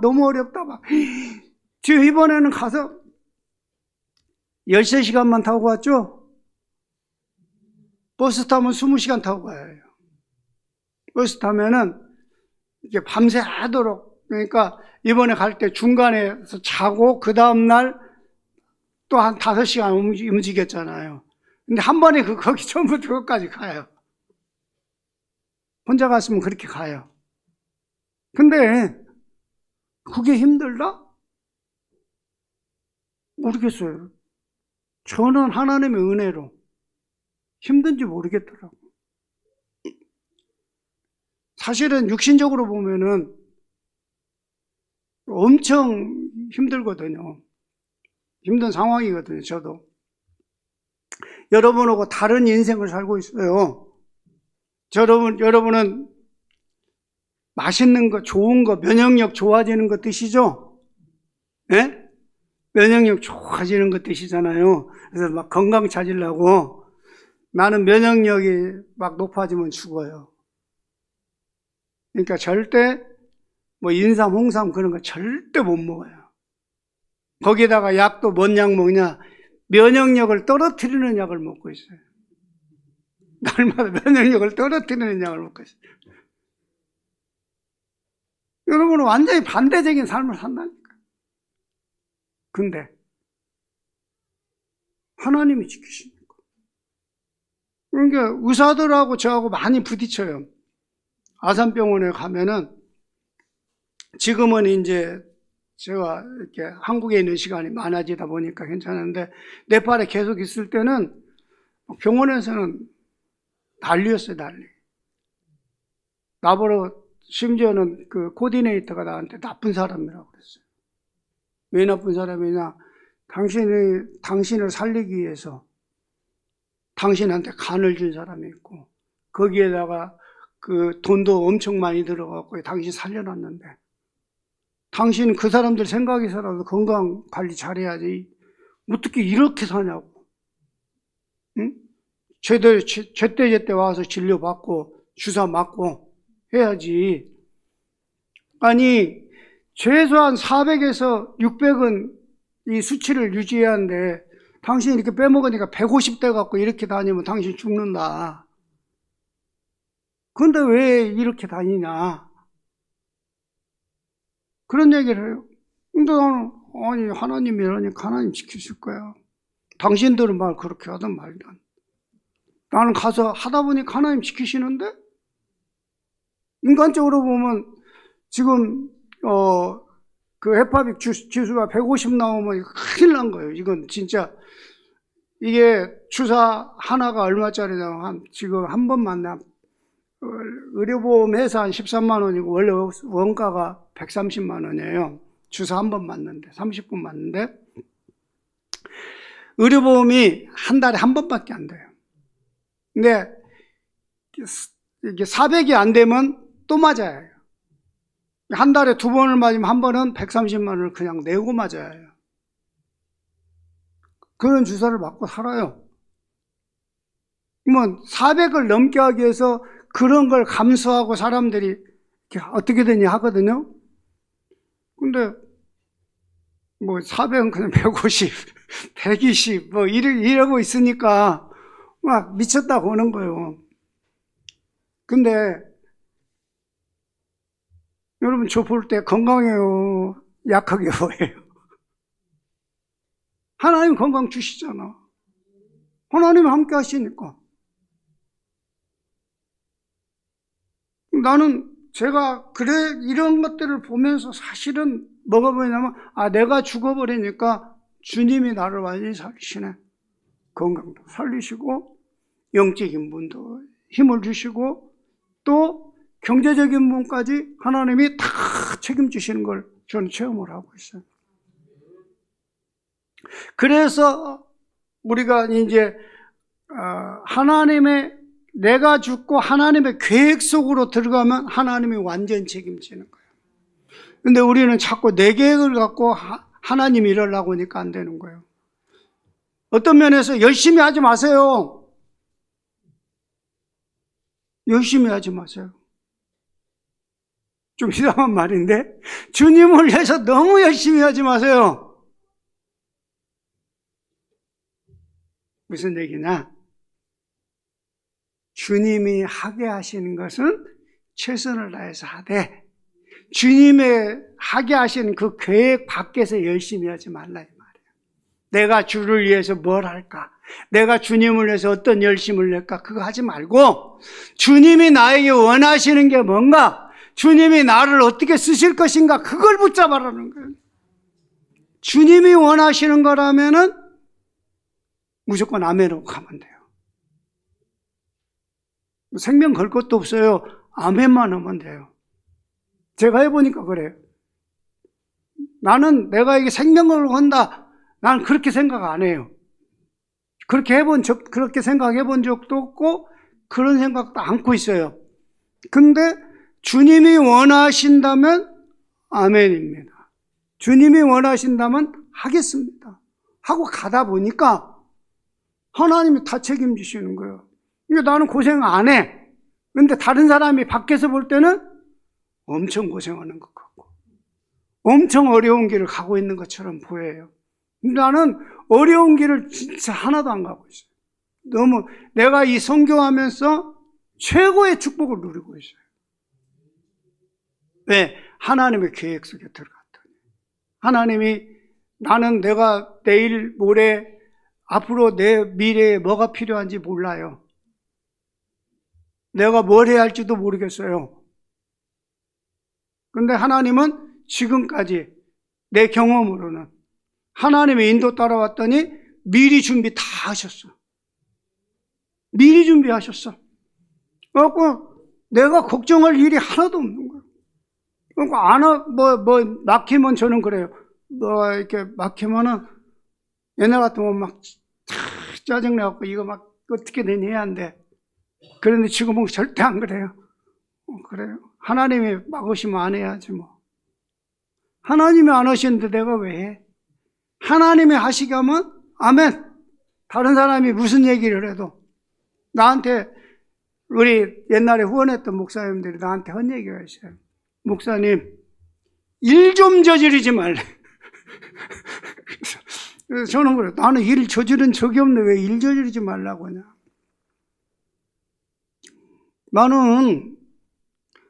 너무 어렵다 막. 저 이번에는 가서 13시간만 타고 왔죠? 버스 타면 20시간 타고 가야 해요. 버스 타면은 이제 밤새 하도록, 그러니까 이번에 갈 때 중간에서 자고 그 다음날 또 한 5시간 움직였잖아요. 근데 한 번에 거기 처음부터 끝까지 가요. 혼자 갔으면 그렇게 가요. 근데 그게 힘들다? 모르겠어요. 저는 하나님의 은혜로 힘든지 모르겠더라고요. 사실은 육신적으로 보면은 엄청 힘들거든요. 힘든 상황이거든요, 저도. 여러분하고 다른 인생을 살고 있어요. 여러분은 맛있는 거, 좋은 거, 면역력 좋아지는 거 드시죠? 예? 면역력 좋아지는 거 드시잖아요. 그래서 막 건강 찾으려고. 나는 면역력이 막 높아지면 죽어요. 그러니까 절대 뭐 인삼, 홍삼 그런 거 절대 못 먹어요. 거기다가 약도 뭔 약 먹냐? 면역력을 떨어뜨리는 약을 먹고 있어요. 날마다 면역력을 떨어뜨리는 약을 먹고 있어요. 여러분은 완전히 반대적인 삶을 산다니까. 근데 하나님이 지키십니까? 그러니까 의사들하고 저하고 많이 부딪혀요. 아산병원에 가면은 지금은 이제 제가 이렇게 한국에 있는 시간이 많아지다 보니까 괜찮은데 네팔에 계속 있을 때는 병원에서는 난리였어요, 난리. 나보러 심지어는 그 코디네이터가 나한테 나쁜 사람이라고 그랬어요. 왜 나쁜 사람이냐? 당신을 살리기 위해서 당신한테 간을 준 사람이 있고 거기에다가 그 돈도 엄청 많이 들어갔고 당신 살려놨는데 당신 그 사람들 생각해서라도 건강 관리 잘해야지 어떻게 이렇게 사냐고. 응? 제때 와서 진료받고 주사 맞고 해야지. 아니 최소한 400에서 600은 이 수치를 유지해야 하는데 당신이 이렇게 빼먹으니까 150대 갖고 이렇게 다니면 당신 죽는다. 그런데 왜 이렇게 다니냐. 그런 얘기를 해요. 근데 나는 아니 하나님이 이러니까 하나님 지키실 거야. 당신들은 말 그렇게 하든 말든. 나는 가서 하다 보니까 하나님 지키시는데 인간적으로 보면 지금 그 헤파빅 지수가 150 나오면 큰일 난 거예요. 이건 진짜 이게 주사 하나가 얼마짜리냐 지금 한 번 만나 의료보험 회사 한 13만 원이고 원래 원가가 130만 원이에요. 주사 한 번 맞는데 30분 맞는데 의료보험이 한 달에 한 번밖에 안 돼요. 근데 이게 400이 안 되면 또 맞아야 해요. 한 달에 두 번을 맞으면 한 번은 130만 원을 그냥 내고 맞아야 해요. 그런 주사를 맞고 살아요. 그러면 400을 넘게 하기 위해서 그런 걸 감수하고 사람들이 어떻게 되냐 하거든요. 근데 뭐 400은 그냥 150, 120 뭐 이러고 있으니까 막 미쳤다고 하는 거예요. 근데 여러분 저 볼 때 건강해요? 약하게 보여요? 하나님 건강 주시잖아. 하나님 함께 하시니까. 나는 제가 이런 것들을 보면서 사실은 뭐가 보이냐면 내가 죽어버리니까 주님이 나를 완전히 살리시네. 건강도 살리시고 영적인 분도 힘을 주시고 또 경제적인 분까지 하나님이 다 책임지시는 걸 저는 체험을 하고 있어요. 그래서 우리가 이제 내가 죽고 하나님의 계획 속으로 들어가면 하나님이 완전 책임지는 거예요. 근데 우리는 자꾸 내 계획을 갖고 하나님이 이러려고 하니까 안 되는 거예요. 어떤 면에서 열심히 하지 마세요. 열심히 하지 마세요. 좀 이상한 말인데 주님을 위해서 너무 열심히 하지 마세요. 무슨 얘기냐? 주님이 하게 하시는 것은 최선을 다해서 하되 주님의 하게 하시는 그 계획 밖에서 열심히 하지 말라 이 말이에요. 내가 주를 위해서 뭘 할까? 내가 주님을 위해서 어떤 열심을 낼까? 그거 하지 말고 주님이 나에게 원하시는 게 뭔가? 주님이 나를 어떻게 쓰실 것인가? 그걸 붙잡아라는 거예요. 주님이 원하시는 거라면은 무조건 아멘으로 가면 돼요. 생명 걸 것도 없어요. 아멘만 하면 돼요. 제가 해보니까 그래요. 나는 내가 이게 생명을 건다. 나는 그렇게 생각 안 해요. 그렇게 생각해 본 적도 없고, 그런 생각도 않고 있어요. 근데 주님이 원하신다면 아멘입니다. 주님이 원하신다면 하겠습니다. 하고 가다 보니까 하나님이 다 책임지시는 거예요. 이게 나는 고생 안 해. 근데 다른 사람이 밖에서 볼 때는 엄청 고생하는 것 같고, 엄청 어려운 길을 가고 있는 것처럼 보여요. 나는 어려운 길을 진짜 하나도 안 가고 있어요. 너무 내가 이 선교하면서 최고의 축복을 누리고 있어요. 왜? 하나님의 계획 속에 들어갔더니 하나님이 나는 내가 내일 모레 앞으로 내 미래에 뭐가 필요한지 몰라요. 내가 뭘 해야 할지도 모르겠어요. 근데 하나님은 지금까지 내 경험으로는 하나님의 인도 따라왔더니 미리 준비 다 하셨어. 미리 준비하셨어. 그래갖고 내가 걱정할 일이 하나도 없는 거예요. 그러니까 막히면 저는 그래요. 이렇게 막히면은 옛날 같으면 막 짜증내갖고 이거 막 어떻게든 해야 한대. 그런데 지금은 절대 안 그래요. 그래요. 하나님이 막으시면 안 해야지 뭐. 하나님이 안 하시는데 내가 왜 해? 하나님이 하시게 하면 아멘. 다른 사람이 무슨 얘기를 해도 나한테 우리 옛날에 후원했던 목사님들이 나한테 한 얘기가 있어요. 목사님, 일 좀 저지르지 말래. 그래서 저는 그래요. 나는 일 저지른 적이 없는데 왜 일 저지르지 말라고 하냐. 나는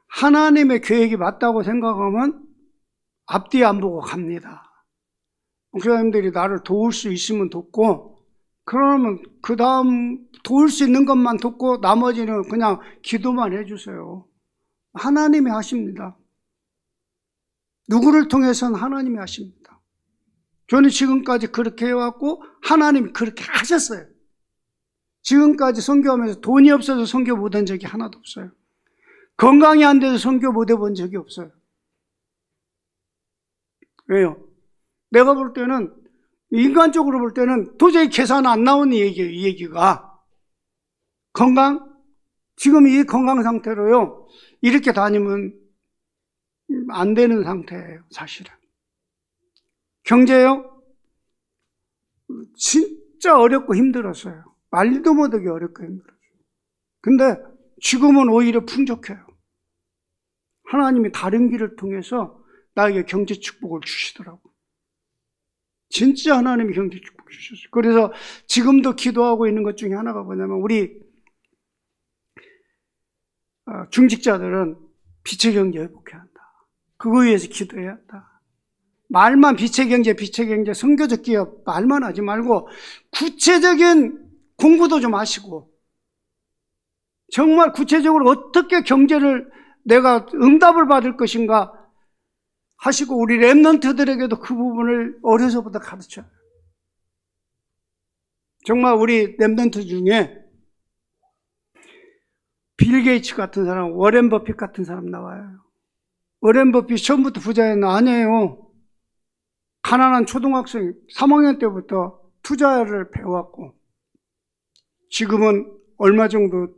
하나님의 계획이 맞다고 생각하면 앞뒤 안 보고 갑니다. 목사님들이 나를 도울 수 있으면 돕고, 그러면 그 다음 도울 수 있는 것만 돕고 나머지는 그냥 기도만 해주세요. 하나님이 하십니다. 누구를 통해서는 하나님이 하십니다. 저는 지금까지 그렇게 해왔고 하나님이 그렇게 하셨어요. 지금까지 선교하면서 돈이 없어서 선교 못한 적이 하나도 없어요. 건강이 안 돼서 선교 못 해본 적이 없어요. 왜요? 내가 볼 때는 인간적으로 볼 때는 도저히 계산 안 나오는 얘기예요. 이 얘기가 건강, 지금 이 건강 상태로요 이렇게 다니면 안 되는 상태예요. 사실은 경제요 진짜 어렵고 힘들었어요. 말도 못하게 어렵고 힘들었어요. 근데 지금은 오히려 풍족해요. 하나님이 다른 길을 통해서 나에게 경제 축복을 주시더라고요. 진짜 하나님이 경제 축복 주셨어요. 그래서 지금도 기도하고 있는 것 중에 하나가 뭐냐면 우리 중직자들은 빛의 경제 회복해야 한다. 그거 위해서 기도해야 한다. 말만 빛의 경제, 선교적 기업 말만 하지 말고 구체적인 공부도 좀 하시고 정말 구체적으로 어떻게 경제를 내가 응답을 받을 것인가 하시고 우리 랩런트들에게도 그 부분을 어려서부터 가르쳐요. 정말 우리 랩런트 중에 빌 게이츠 같은 사람, 워렌 버핏 같은 사람 나와요. 워렌 버핏 처음부터 부자였나? 아니에요. 가난한 초등학생 3학년 때부터 투자를 배워왔고 지금은 얼마 정도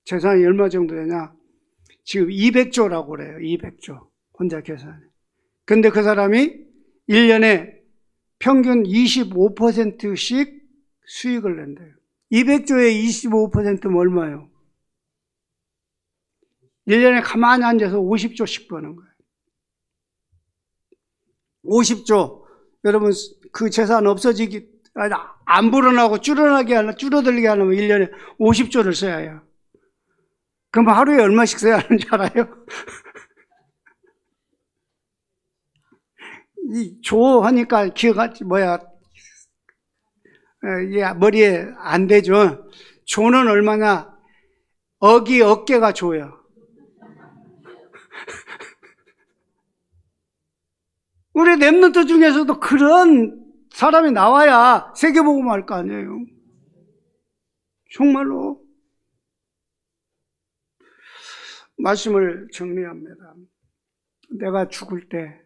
재산이 얼마 정도 되냐? 지금 200조라고 그래요. 200조. 혼자 계산해. 근데 그 사람이 1년에 평균 25%씩 수익을 낸대요. 200조에 25%면 얼마예요? 1년에 가만히 앉아서 50조씩 버는 거예요. 50조. 여러분, 그 재산 없어지기, 안 불어나고 줄어들게 하려면 1년에 50조를 써야 해요. 그럼 하루에 얼마씩 써야 하는지 알아요? 이 조 하니까 머리에 안 되죠. 조는 얼마냐? 어깨가 조예요. 우리 렘넌트 중에서도 그런 사람이 나와야 세계복음 할 거 아니에요. 정말로. 말씀을 정리합니다. 내가 죽을 때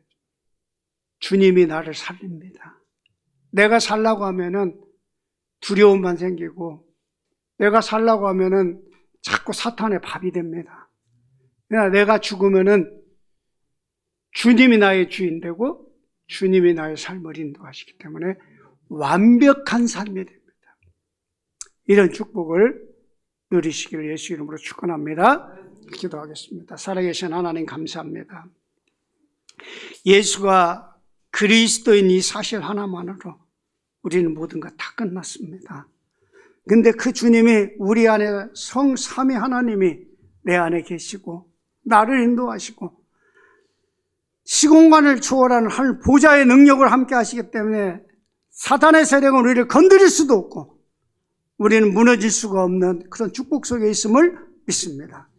주님이 나를 살립니다. 내가 살라고 하면은 두려움만 생기고, 내가 살라고 하면은 자꾸 사탄의 밥이 됩니다. 그러나 내가 죽으면은 주님이 나의 주인 되고 주님이 나의 삶을 인도하시기 때문에 완벽한 삶이 됩니다. 이런 축복을 누리시기를 예수 이름으로 축원합니다. 기도하겠습니다. 살아계신 하나님 감사합니다. 예수가 그리스도인 이 사실 하나만으로 우리는 모든 것 다 끝났습니다. 근데 그 주님이 우리 안에 성삼위 하나님이 내 안에 계시고 나를 인도하시고 시공간을 초월하는 하늘 보좌의 능력을 함께 하시기 때문에 사탄의 세력은 우리를 건드릴 수도 없고 우리는 무너질 수가 없는 그런 축복 속에 있음을 믿습니다.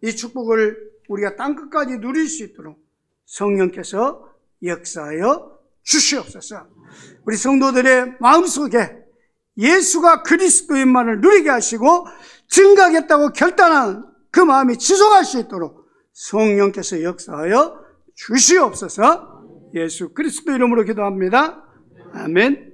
이 축복을 우리가 땅끝까지 누릴 수 있도록 성령께서 역사하여 주시옵소서. 우리 성도들의 마음속에 예수가 그리스도인만을 누리게 하시고 증거하겠다고 결단한 그 마음이 지속할 수 있도록 성령께서 역사하여 주시옵소서. 예수 그리스도 이름으로 기도합니다. 아멘.